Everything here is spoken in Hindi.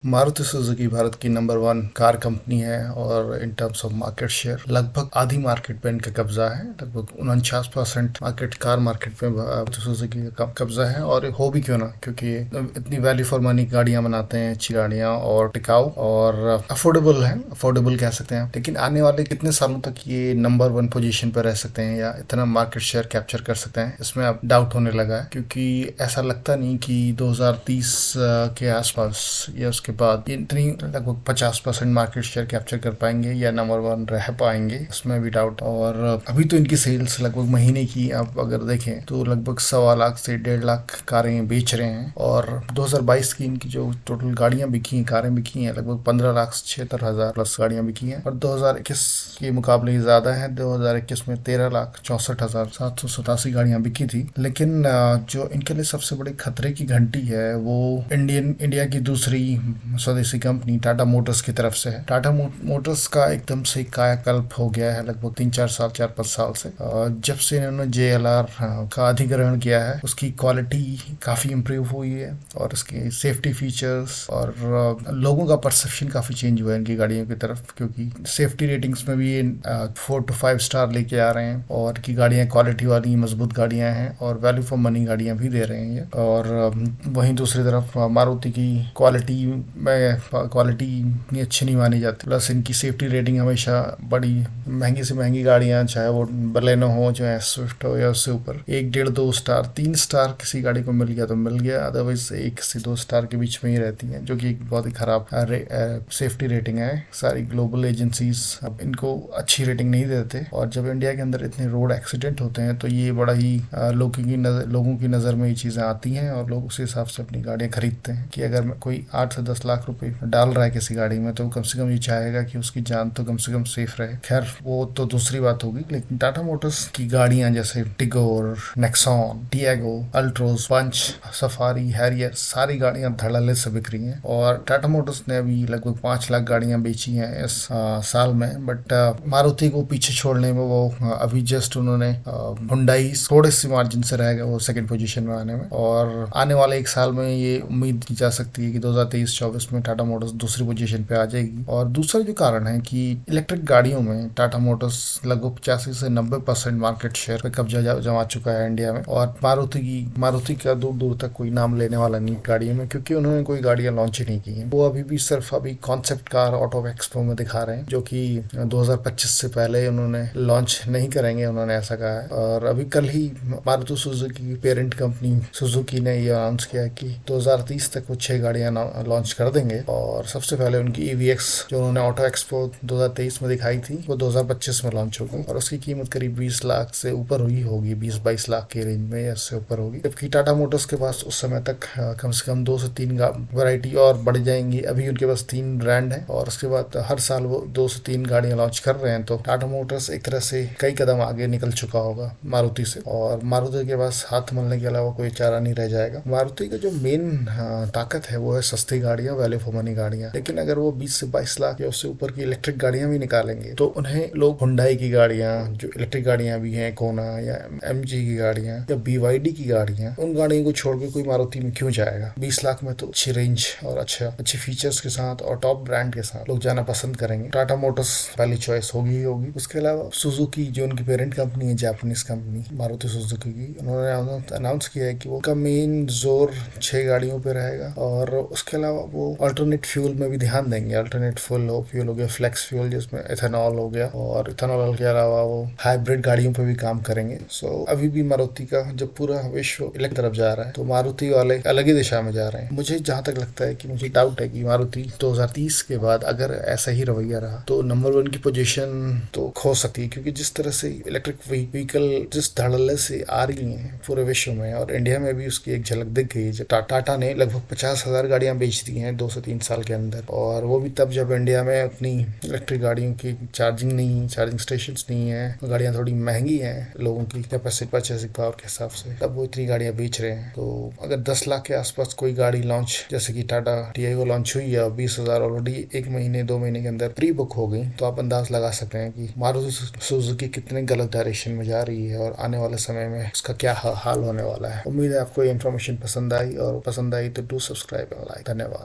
मारुति सुजुकी भारत की नंबर 1 कार कंपनी है और in terms of market share लगभग आधी मार्केट पे इनका कब्जा है। लगभग 49% मार्केट कार मार्केट पे मारुति सुजुकी का कब्जा है। और हो भी क्यों ना, क्योंकि इतनी वैल्यू फॉर मनी गाड़ियां बनाते हैं, अच्छी गाड़ियां और टिकाऊ और अफोर्डेबल है, अफोर्डेबल कह सकते हैं। लेकिन आने वाले कितने सालों तक ये नंबर 1 पोजीशन पर रह सकते हैं या इतना मार्केट शेयर कैप्चर कर सकते हैं, इसमें अब डाउट होने लगा है। क्योंकि ऐसा लगता नहीं कि 2030 के आसपास या उसके बाद इतनी लगभग 50% मार्केट शेयर कैप्चर कर पाएंगे या नंबर 1 रह पाएंगे, इसमें भी डाउट। और अभी तो इनकी सेल्स लगभग महीने की आप अगर देखें तो लगभग 1.25 लाख से 1.5 लाख कारें बेच रहे हैं। और 2022 की इनकी जो टोटल गाड़ियां बिकी हैं, कारें बिकी हैं, लगभग 15,76,000 प्लस गाड़ियां बिकी हैं। और 2021 के मुकाबले ज्यादा है। 2021 में 13,64,787 गाड़ियां बिकी थी। लेकिन जो इनके लिए सबसे बड़ी खतरे की घंटी है वो इंडिया की दूसरी स्वदेशी कंपनी टाटा मोटर्स की तरफ से है। टाटा मोटर्स का एकदम से कायाकल्प हो गया है लगभग 4-5 साल से। जब से इन्होंने JLR का अधिग्रहण किया है, उसकी क्वालिटी काफी इम्प्रूव हुई है और उसके सेफ्टी फीचर्स और लोगों का परसेप्शन काफी चेंज हुआ है इनकी गाड़ियों की तरफ। क्योंकि सेफ्टी रेटिंग्स में भी 4 to 5 स्टार लेके आ रहे हैं और की गाड़ियां क्वालिटी वाली मजबूत गाड़ियां हैं और वैल्यू फॉर मनी गाड़ियां भी दे रहे हैं। और वहीं दूसरी तरफ मारुति की क्वालिटी इतनी अच्छी नहीं मानी जाती। प्लस इनकी सेफ्टी रेटिंग हमेशा बड़ी महंगी से महंगी गाड़ियां, चाहे वो बलेनो हो, चाहे स्विफ्ट हो या उससे ऊपर 1, 1.5, 2 स्टार, 3 स्टार किसी गाड़ी को मिल गया तो मिल गया, अदरवाइज 1 से 2 स्टार के बीच में ही रहती है, जो कि एक बहुत ही खराब सेफ्टी रेटिंग है। सारी ग्लोबल एजेंसीज अब इनको अच्छी रेटिंग नहीं देते। और जब इंडिया के अंदर इतने रोड एक्सीडेंट होते हैं तो ये बड़ा ही लोगों की नजर में ये चीजें आती हैं और लोग उस हिसाब से अपनी गाड़ियां खरीदते हैं। कि अगर कोई 8 से 10 लाख रुपए डाल रहा है किसी गाड़ी में तो कम से कम ये चाहेगा कि उसकी जान तो कम से कम सेफ रहे। खैर वो तो दूसरी बात होगी। लेकिन टाटा मोटर्स की गाड़ियां जैसे टिगोर, नेक्सॉन, टियागो, अल्ट्रोज, पंच, सफारी, हैरियर, सारी गाड़ियां धड़ल्ले से बिक रही हैं। और टाटा मोटर्स ने अभी लगभग 5 लाख गाड़ियां बेची हैं इस साल में। बट मारुति को पीछे छोड़ने में वो अभी जस्ट उन्होंने हुंडई थोड़े से मार्जिन से रह गए वो सेकंड पोजीशन में आने में। और आने वाले 1 साल में ये उम्मीद की जा सकती है कि 2023-24 में टाटा मोटर्स दूसरी पोजीशन पे आ जाएगी। और दूसरा जो कारण है कि इलेक्ट्रिक गाड़ियों में टाटा मोटर्स लगभग 85 से 90% मार्केट शेयर पे कब्जा जमा चुका है इंडिया में। और मारुति का दूर दूर तक कोई नाम लेने वाला नहीं गाड़ियों में, क्योंकि उन्होंने कोई गाड़ियां लॉन्च ही नहीं की है। वो अभी भी सिर्फ कॉन्सेप्ट कार ऑटो एक्सपो में दिखा रहे हैं, जो कि 2025 से पहले उन्होंने लॉन्च नहीं करेंगे, उन्होंने ऐसा कहा है। और अभी कल ही मारुति सुजुकी की पेरेंट कंपनी सुजुकी ने यह अनाउंस किया कि 2030 तक वो 6 गाड़ियां लॉन्च कर देंगे। और सबसे पहले उनकी EVX जो उन्होंने ऑटो एक्सपो 2023 में दिखाई थी वो 2025 में लॉन्च होगी और उसकी कीमत करीब 20 लाख से ऊपर हुई होगी, 20-22 लाख के रेंज में या इससे ऊपर होगी। जबकि टाटा मोटर्स के पास उस समय तक कम से कम 2 से 3 वैरायटी और बढ़ जाएंगी। अभी उनके पास 3 ब्रांड है और उसके बाद हर साल वो 2 से 3 गाड़ियां लॉन्च कर रहे हैं। तो टाटा मोटर्स एक तरह से कई कदम आगे निकल चुका होगा मारुति से। और मारुति के पास हाथ मलने के अलावा कोई चारा नहीं रह जाएगा। मारुति का जो मेन ताकत है वो है सस्ती गाड़ियां, वैल्यू फॉर मनी गाड़ियां। लेकिन अगर वो 20 से 22 लाख या उससे ऊपर की इलेक्ट्रिक गाड़ियां भी निकालेंगे तो उन्हें लोग हुंडई की गाड़ियां, जो इलेक्ट्रिक गाड़ियां भी हैं, कोना या MG की गाड़ियां या BYD की गाड़ियां, उन गाड़ियों को छोड़ के कोई मारुति में क्यों जाएगा। 20 लाख में तो अच्छी रेंज और अच्छे फीचर्स के साथ और टॉप ब्रांड के साथ लोग जाना पसंद करेंगे। टाटा मोटर्स पहली चॉइस होगी ही होगी। उसके अलावा सुजुकी जो उनकी पेरेंट कंपनी है, जापानीज कंपनी मारुति सुजुकी की, उन्होंने अनाउंस किया है कि वो का मेन जोर 6 गाड़ियों पे रहेगा। और उसके अलावा वो अल्टरनेट फ्यूल में भी ध्यान देंगे। अल्टरनेट फ्यूल हो गया, फ्लेक्स फ्यूल जिसमें इथेनॉल हो गया, और इथेनॉल के अलावा वो हाइब्रिड गाड़ियों पे भी काम करेंगे। सो अभी भी मारुति का जब पूरा विश्व इलेक्ट्रिक तरफ जा रहा है तो मारुति वाले अलग ही दिशा में जा रहे हैं। मुझे जहां तक लगता है कि मुझे डाउट है कि मारुति 2030 के बाद अगर ऐसा ही रवैया रहा तो नंबर 1 की पोजीशन तो खो सकती है। क्योंकि जिस तरह से इलेक्ट्रिक व्हीकल जिस धड़ल्ले से आ रही है पूरे विश्व में, और इंडिया में भी उसकी एक झलक दिख गई है। टाटा ने लगभग 50,000 गाड़ियां बेच दी हैं 2 से 3 साल के अंदर। और वो भी तब जब इंडिया में उतनी इलेक्ट्रिक गाड़ियों की चार्जिंग स्टेशन नहीं है, गाड़ियां थोड़ी महंगी हैं लोगों की कैपेसिटी परचेसिंग पावर के हिसाब से, तब वो इतनी गाड़ियां बेच रहे हैं। तो अगर 10 लाख के आसपास कोई गाड़ी लॉन्च, जैसे कि टाटा टियागो लॉन्च हुई है, 20,000 ऑलरेडी 1 महीने 2 महीने के अंदर प्री बुक हो गई, तो आप अंदाज लगा सकते हैं कि मारुति सुजुकी कितने गलत डायरेक्शन में जा रही है और आने वाले समय में उसका क्या हाल होने वाला है। उम्मीद है आपको ये इन्फॉर्मेशन पसंद आई, और पसंद आई तो डू सब्सक्राइब और लाइक। धन्यवाद।